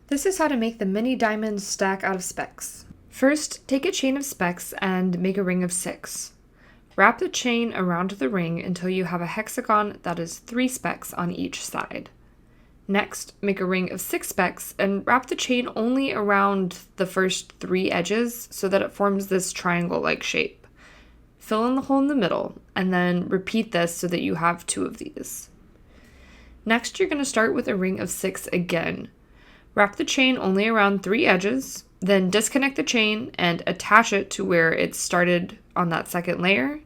This is how to make the mini diamond stack out of Speks. First, take a chain of Speks and make a ring of 6. Wrap the chain around the ring until you have a hexagon that is 3 Speks on each side. Next, make a ring of 6 Speks and wrap the chain only around the first 3 edges so that it forms this triangle-like shape. Fill in the hole in the middle, and then repeat this so that you have 2 of these. Next, you're going to start with a ring of 6 again. Wrap the chain only around 3 edges, then disconnect the chain and attach it to where it started on that second layer,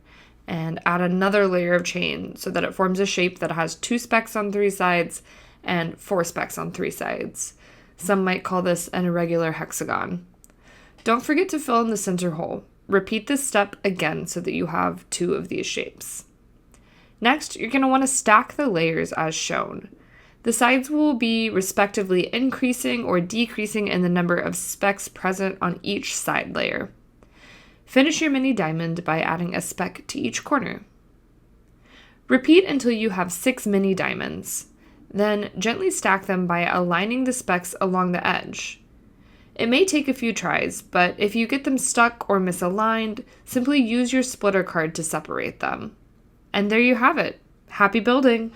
and add another layer of chain so that it forms a shape that has 2 Speks on 3 sides and 4 Speks on 3 sides. Some might call this an irregular hexagon. Don't forget to fill in the center hole. Repeat this step again so that you have 2 of these shapes. Next, you're going to want to stack the layers as shown. The sides will be respectively increasing or decreasing in the number of Speks present on each side layer. Finish your mini diamond by adding a Spek to each corner. Repeat until you have 6 mini diamonds. Then gently stack them by aligning the Speks along the edge. It may take a few tries, but if you get them stuck or misaligned, simply use your splitter card to separate them. And there you have it. Happy building!